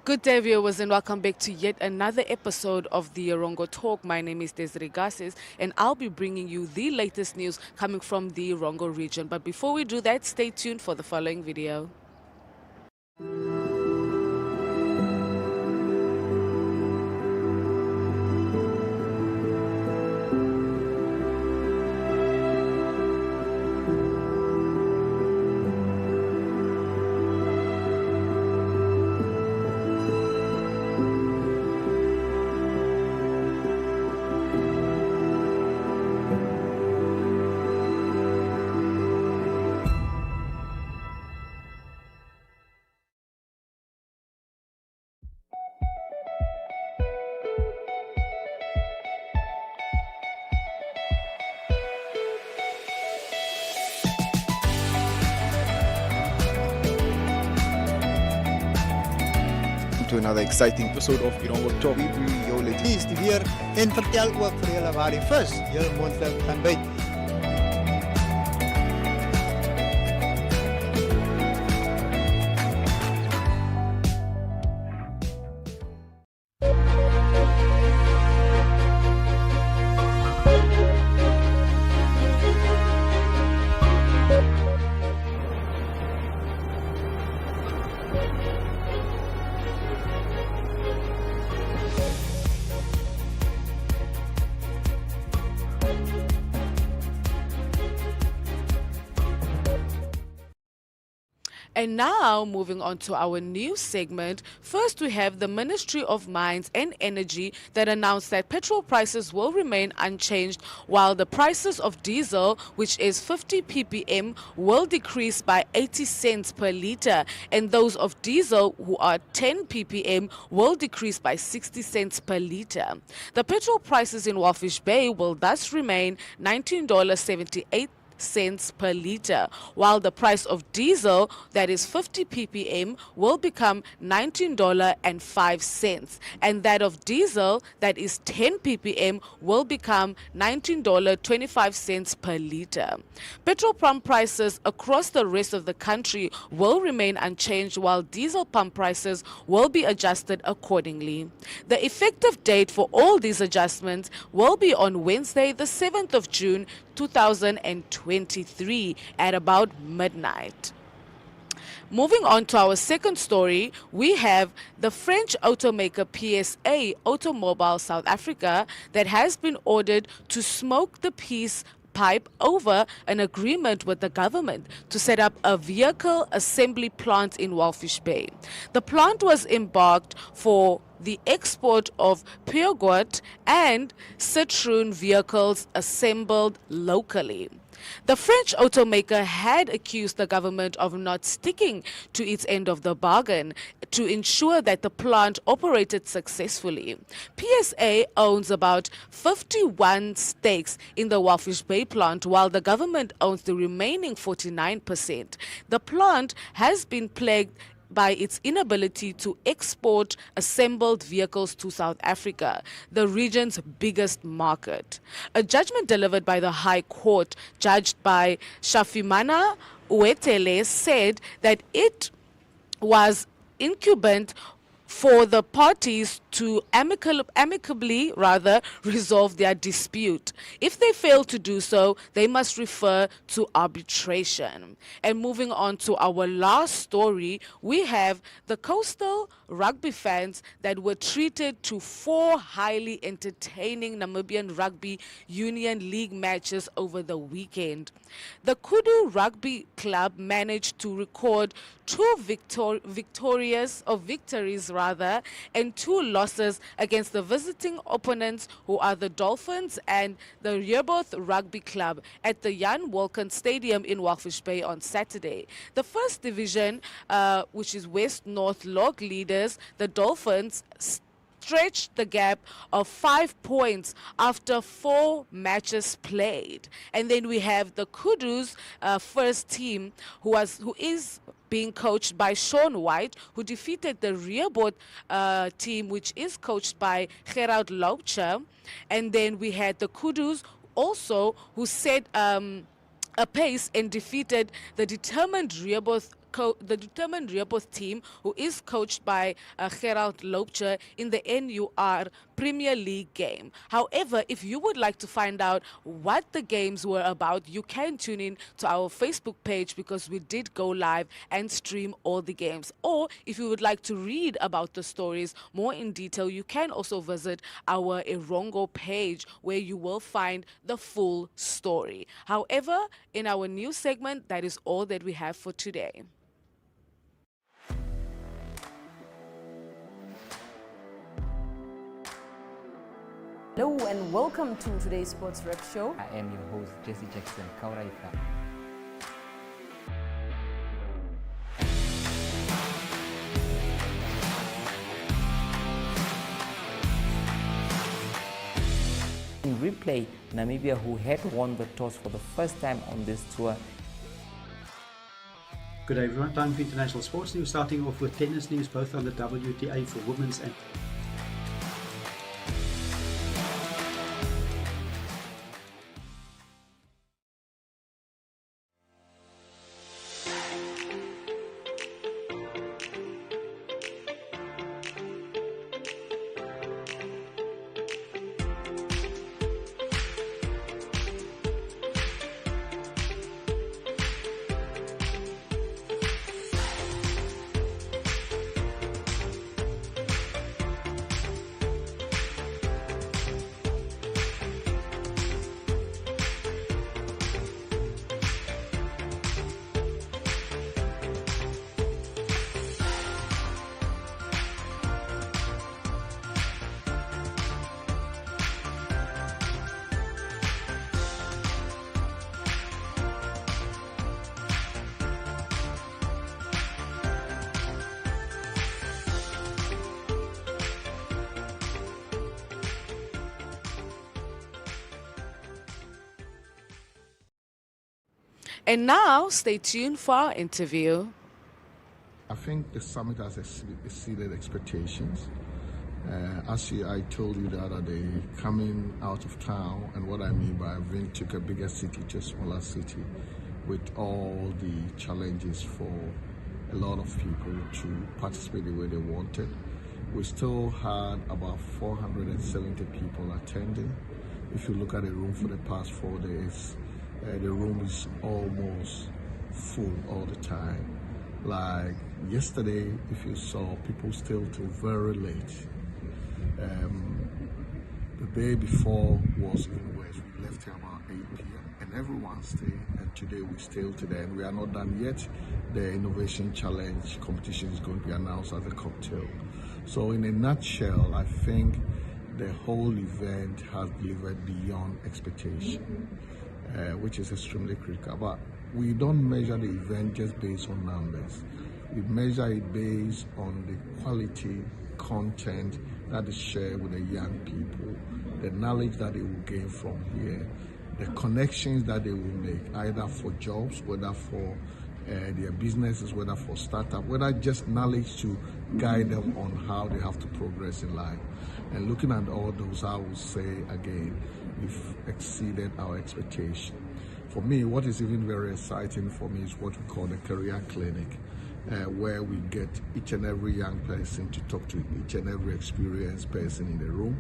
Good day, viewers, and welcome back to yet another episode of the Erongo Talk. My name is Desiree Gasses, and I'll be bringing you the latest news coming from the Erongo region. But before we do that, stay tuned for the following video. To another exciting episode of Erongo Talk. We bring jou lees weer en vertel ook vir julle waar die vis julle mondstuk gaan byt. And now, moving on to our news segment, first we have the Ministry of Mines and Energy that announced that petrol prices will remain unchanged while the prices of diesel, which is 50 ppm, will decrease by 80 cents per litre, and those of diesel, who are 10 ppm, will decrease by 60 cents per litre. The petrol prices in Walvis Bay will thus remain $19.78 per litre, while the price of diesel, that is 50 ppm, will become $19.05, and that of diesel, that is 10 ppm, will become $19.25 per litre. Petrol pump prices across the rest of the country will remain unchanged, while diesel pump prices will be adjusted accordingly. The effective date for all these adjustments will be on Wednesday, the 7th of June, 2023 at about midnight. Moving on to our second story, we have the French automaker PSA Automobile South Africa that has been ordered to smoke the peace pipe over an agreement with the government to set up a vehicle assembly plant in Walvis Bay. The plant was embarked for the export of Peugeot and Citroën vehicles assembled locally. The French automaker had accused the government of not sticking to its end of the bargain to ensure that the plant operated successfully. PSA owns about 51 stakes in the Walvis Bay plant, while the government owns the remaining 49%. The plant has been plagued by its inability to export assembled vehicles to South Africa, the region's biggest market. A judgment delivered by the High Court, judged by Shafimana Uetele, said that it was incumbent for the parties to amicably resolve their dispute. If they fail to do so, they must refer to arbitration. And moving on to our last story, we have the coastal rugby fans that were treated to 4 highly entertaining Namibian Rugby Union League matches over the weekend. The Kudu Rugby Club managed to record 2 victories and 2 losses against the visiting opponents, who are the Dolphins and the Rehoboth Rugby Club, at the Jan Wolken Stadium in Walvis Bay on Saturday. The first division, which is West North Log leaders, the Dolphins, stretched the gap of 5 points after 4 matches played. And then we have the Kudu's first team, who is being coached by Sean White, who defeated the Rehoboth team, which is coached by Gerard Loucher. And then we had the Kudu's also, who set a pace and defeated the determined Rehoboth the determined Rehoboth team, who is coached by Gerald Loubser, in the NUR Premier League game. However, if you would like to find out what the games were about, you can tune in to our Facebook page, because we did go live and stream all the games. Or if you would like to read about the stories more in detail, you can also visit our Erongo page, where you will find the full story. However, in our news segment, that is all that we have for today. Hello and welcome to today's Sports Rep Show. I am your host, Jesse Jackson Kauraika. In replay, Namibia, who had won the toss for the first time on this tour. Good day everyone, time for international sports news, starting off with tennis news, both on the WTA for women's and And now, stay tuned for our interview. I think the summit has exceeded expectations. As I told you the other day, coming out of town, and what I mean by having took a bigger city to a smaller city, with all the challenges for a lot of people to participate the way they wanted. We still had about 470 people attending. If you look at the room for the past 4 days, the room is almost full all the time. Like yesterday, if you saw, people still till very late. The day before was in West. We left here about 8 p.m. and everyone stayed. And today we still today, and we are not done yet. The Innovation Challenge competition is going to be announced as a cocktail. So in a nutshell, I think the whole event has delivered beyond expectation. Which is extremely critical. But we don't measure the event just based on numbers. We measure it based on the quality content that is shared with the young people, the knowledge that they will gain from here, the connections that they will make, either for jobs, whether for their businesses, whether for startup, whether just knowledge to guide them on how they have to progress in life. And looking at all those, I will say again, we've exceeded our expectation. For me, what is even very exciting for me is what we call the career clinic, where we get each and every young person to talk to each and every experienced person in the room,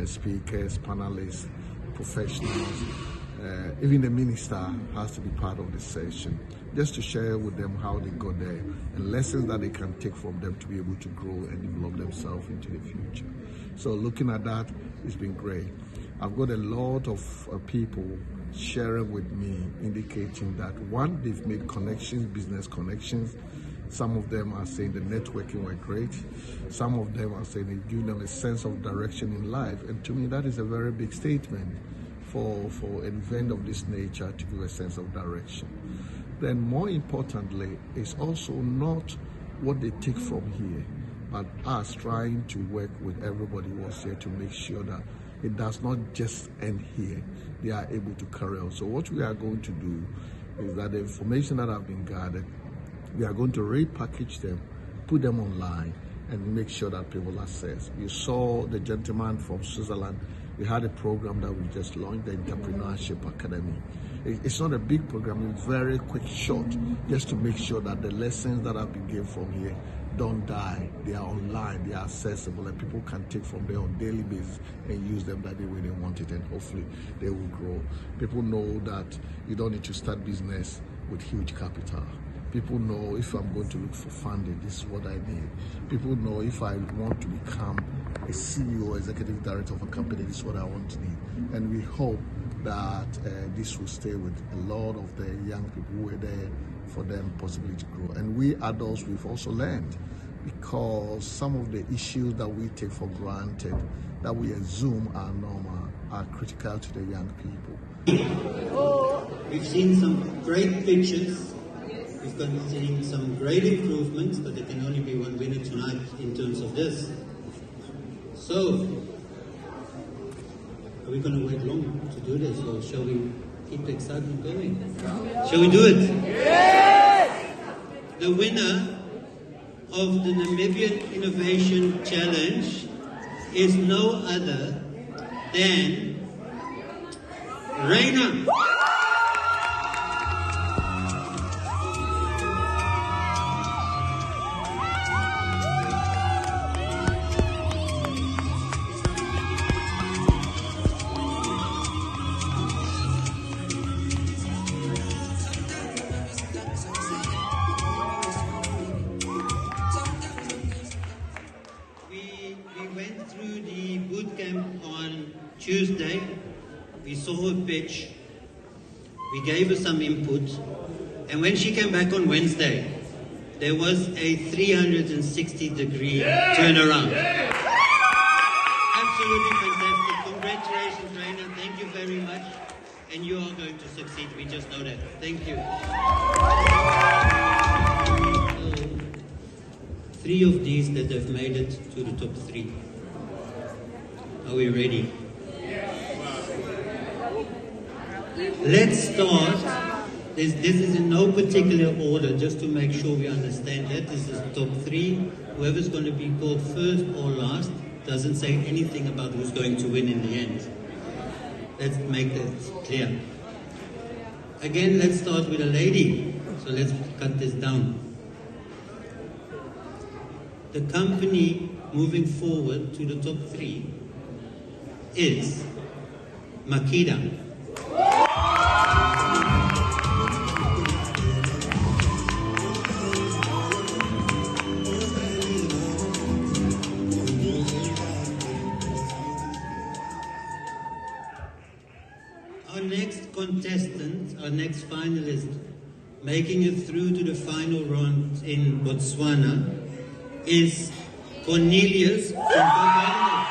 speakers, panelists, professionals, even the minister has to be part of the session, just to share with them how they got there and lessons that they can take from them to be able to grow and develop themselves into the future. So looking at that, it's been great. I've got a lot of people sharing with me, indicating that one, they've made connections, business connections. Some of them are saying the networking were great. Some of them are saying it gave them a sense of direction in life. And to me, that is a very big statement for an event of this nature, to give a sense of direction. Then more importantly, it's also not what they take from here, but us trying to work with everybody who was here to make sure that it does not just end here. They are able to carry on. So what we are going to do is that the information that have been gathered, we are going to repackage them, put them online, and make sure that people access. You saw the gentleman from Switzerland. We had a program that we just launched, the Entrepreneurship Academy, It's not a big program, it's very quick, short, just to make sure that the lessons that have been given from here don't die. They are online, they are accessible, and people can take from there on daily basis and use them that the way they want it, and hopefully they will grow. People know that you don't need to start business with huge capital. People know if I'm going to look for funding, this is what I need. People know if I want to become a CEO, executive director of a company, this is what I want to need. And we hope that this will stay with a lot of the young people who are there for them possibly to grow. And we adults, we've also learned, because some of the issues that we take for granted, that we assume are normal, are critical to the young people. We've seen some great pictures. We've seen some great improvements, but there can only be one winner tonight in terms of this. So, are we going to wait long to do this, or shall we keep the excitement going? Shall we do it? Yes! The winner of the Namibian Innovation Challenge is no other than Raina. Tuesday, we saw her pitch, we gave her some input, and when she came back on Wednesday, there was a 360-degree turnaround. Absolutely fantastic. Congratulations, Raina. Thank you very much. And you are going to succeed. We just know that. Thank you. So, 3 of these that have made it to the top 3. Are we ready? Let's start. This is in no particular order, just to make sure we understand that. This is top 3. Whoever's going to be called first or last doesn't say anything about who's going to win in the end. Let's make that clear. Again, let's start with a lady. So let's cut this down. The company moving forward to the top 3 is Makida. Our next contestant, our next finalist, making it through to the final round in Botswana is Cornelius from Kwakye.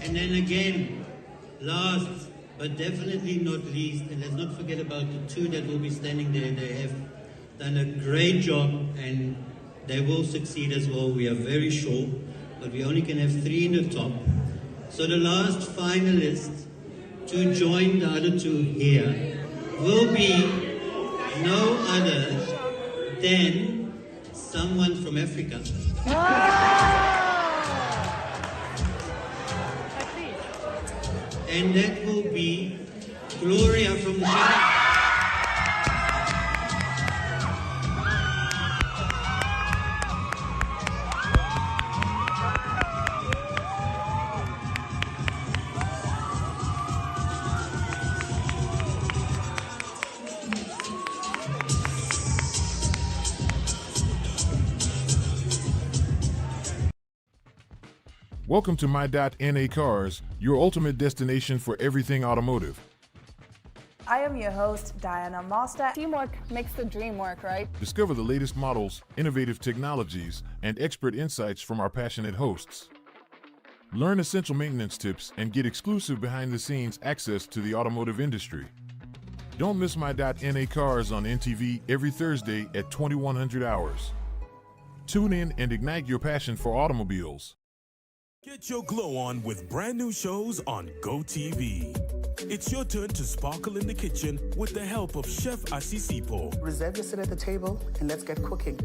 And then again, last but definitely not least, and let's not forget about the 2 that will be standing there. They have done a great job and they will succeed as well, we are very sure, but we only can have 3 in the top. So the last finalist to join the other 2 here will be no other than someone from Africa. And that will be Gloria from Ghana. Welcome to My.NA Cars, your ultimate destination for everything automotive. I am your host, Diana Master. Teamwork makes the dream work, right? Discover the latest models, innovative technologies, and expert insights from our passionate hosts. Learn essential maintenance tips and get exclusive behind-the-scenes access to the automotive industry. Don't miss My.NA Cars on NTV every Thursday at 2100 hours. Tune in and ignite your passion for automobiles. Get your glow on with brand new shows on GoTV. It's your turn to sparkle in the kitchen with the help of Chef Asisipo. Reserve your seat at the table and let's get cooking.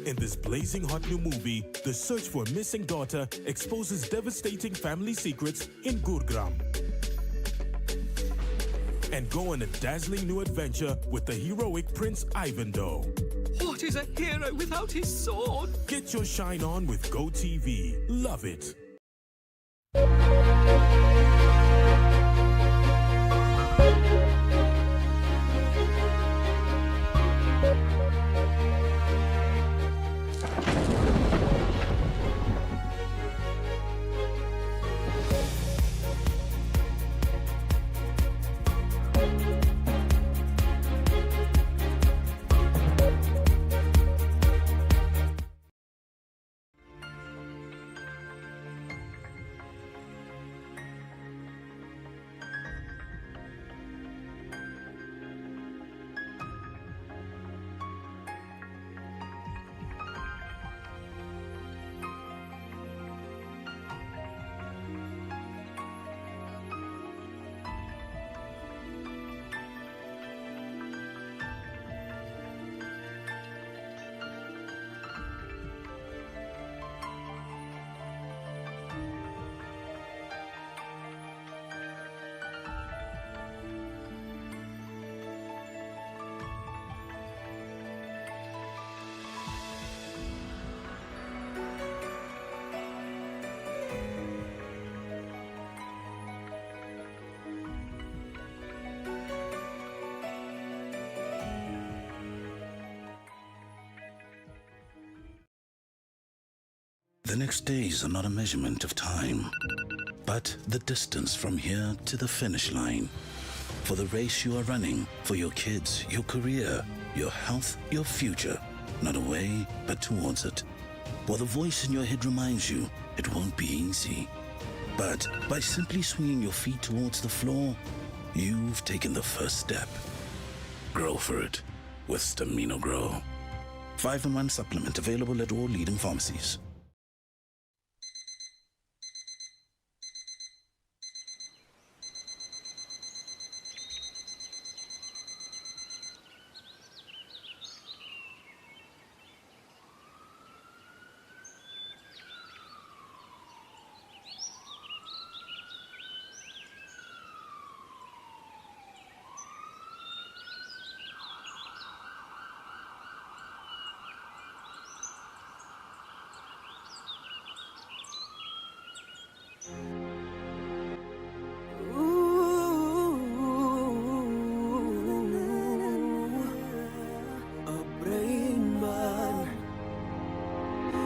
In this blazing hot new movie, the search for a missing daughter exposes devastating family secrets in Gurgram. And go on a dazzling new adventure with the heroic Prince Ivando. What is a hero without his sword? Get your shine on with GoTV. Love it. The next days are not a measurement of time, but the distance from here to the finish line. For the race you are running, for your kids, your career, your health, your future. Not away, but towards it. While the voice in your head reminds you it won't be easy. But by simply swinging your feet towards the floor, you've taken the first step. Grow for it with Stamino Grow. 5-in-1 supplement available at all leading pharmacies.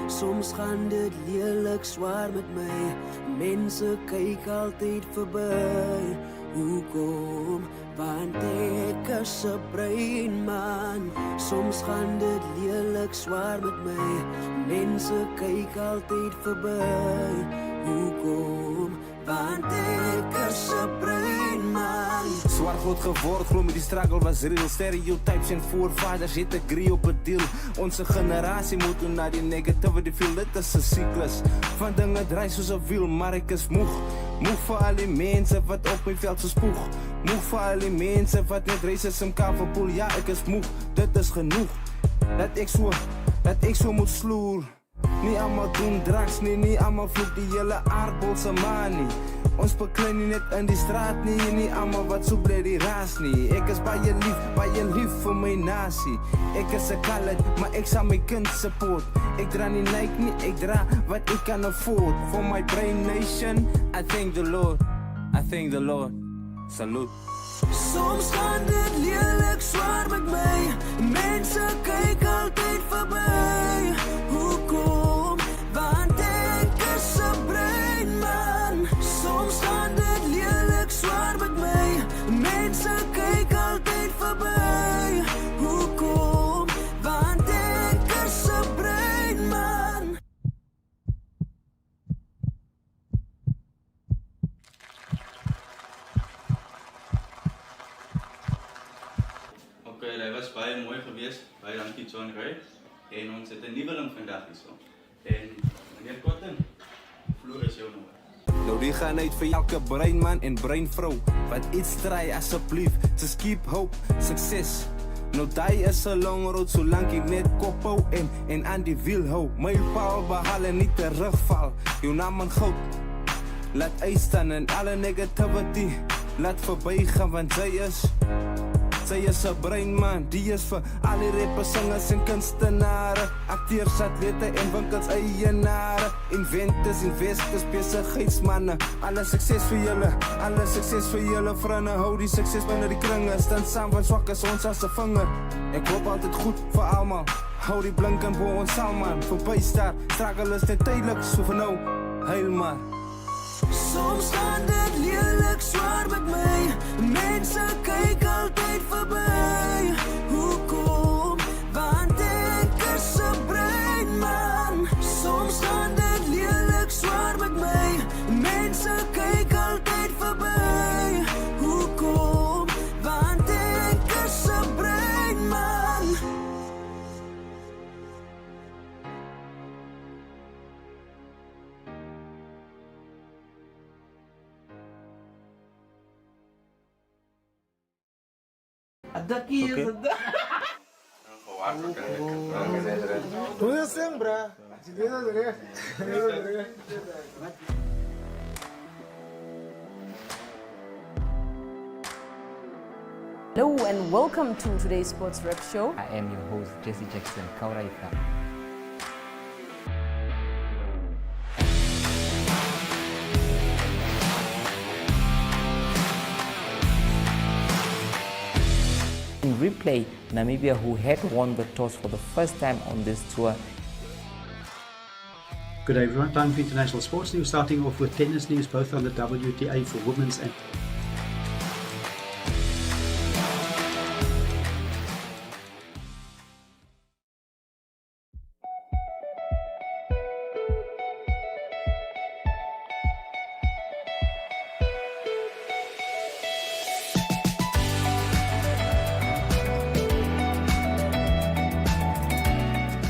Soms gaan dit lelijk zwaar met mij. Mensen kijken altijd voorbij. Hoekom? Want ik is een brein man. Soms gaan dit lelijk zwaar met mij. Mensen kijken altijd voorbij. Hoekom? Want ik is een brein man. Zwaar groot geworden, geloof me die struggle was real. Stereotypes en voorvaders zitten agree op het deal. Onze generatie moet doen naar die negativity feel. Dit is een cyclus van dingen draai soos een wiel. Maar ik is moeg, moeg voor al die mensen wat op mijn veld zo spoeg. Moeg voor al die mensen wat net racism kan verpoel. Ja, ik is moeg, dit is genoeg. Dat ik zo moet sloer. Niet allemaal doen drugs, niet allemaal vloek die hele aardbolse man nie. Ons beklein nie net in die straat nie, nie allemaal wat so bly die raas nie. Ek is baie lief vir my nasie. Ek is 'n colored, maar ek sal my kind support. Ek dra nie Nike nie, ek dra wat ek kan afford. For my brain nation, I thank the Lord. I thank the Lord. Salute. Soms gaan dit lelijk zwaar met mij. Mensen kijken altijd voorbij. Hoekom? Want ik is een brein man. Soms gaan dit lelijk zwaar met mij. Mensen kijken altijd voorbij. Hoekom? Want ik is een brein man. Oké, dat was baie mooi geweest. Baie dankie John Ray. En ons het 'n nuweling vandag hierso. En meneer Cotton, vloer is jou nou. Nou die gaan uit vir elke breinman en breinvrou wat iets try asseblief. Just keep hope, success. Nou die is 'n long road solank jy net kop hou en aan die wiel hou. Mylpaal behaal en nie terugval. Jou naam en goud. Laat uitstaan en alle negativity laat verbygaan want sy is 'n breinman, die is vir al die rappers, singers en kunstenare, akteurs, atlete en winkels eienaare, inventors, investors, besigheidsmanne. Alle sukses vir julle vriende, hou die sukses binne die kringe, staan saam van swak as ons as 'n vinger. Ek hoop altyd goed vir almal, hou die blink en bo ons almal, verby staar, struggle is net tydelik, so vir nou, heil maar. Soms gaan dit lelik zwaar met my. Mense kyk altyd verby. Hoekom? Want ek is 'n breinman. Soms gaan dit lelik zwaar met my. Mense kyk altyd verby. Hoekom? Want ek is 'n breinman. Daqui, Tudo sembra. Hello and welcome to today's Sports Rep Show. I am your host, Jesse Jackson Kauraika. In replay, Namibia, who had won the toss for the first time on this tour. Good day everyone, time for international sports news, starting off with tennis news, both on the WTA for women's and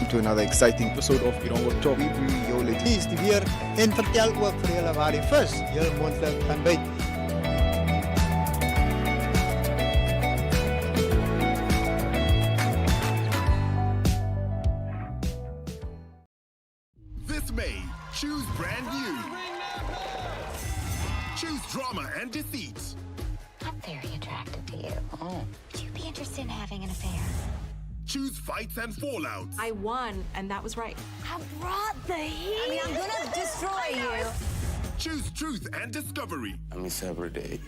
to another exciting episode of Erongo Talk. We bring jou Lees die weer en vertel ook vir julle waar die vis heel moontlik kan byt. This May, choose brand new. Choose drama and deceit. I'm very attracted to you. Oh. Would you be interested in having an affair? Choose fights and fallouts. I won, and that was right. I brought the heat. I mean, I'm gonna destroy you. Choose truth and discovery. I miss her every day.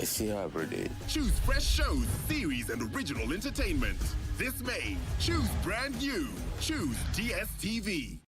I see her every day. Choose fresh shows, series, and original entertainment. This May, choose brand new. Choose DSTV.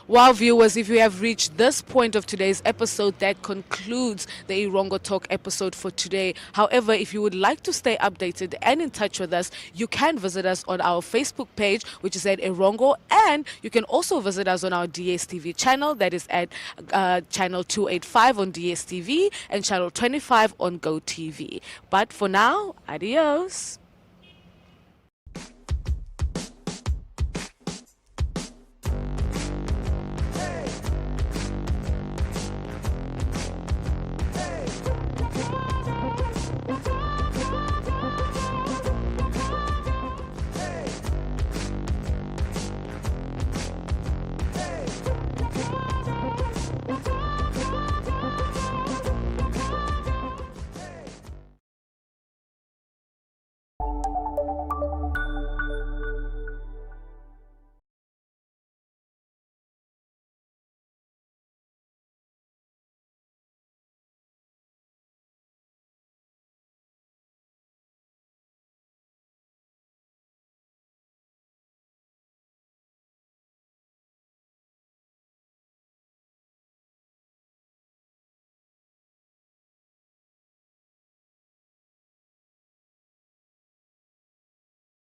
Well, viewers, if you have reached this point of today's episode, that concludes the Erongo Talk episode for today. However, if you would like to stay updated and in touch with us, you can visit us on our Facebook page, which is at Erongo, and you can also visit us on our DSTV channel, that is at channel 285 on DSTV and channel 25 on GoTV. But for now, adios.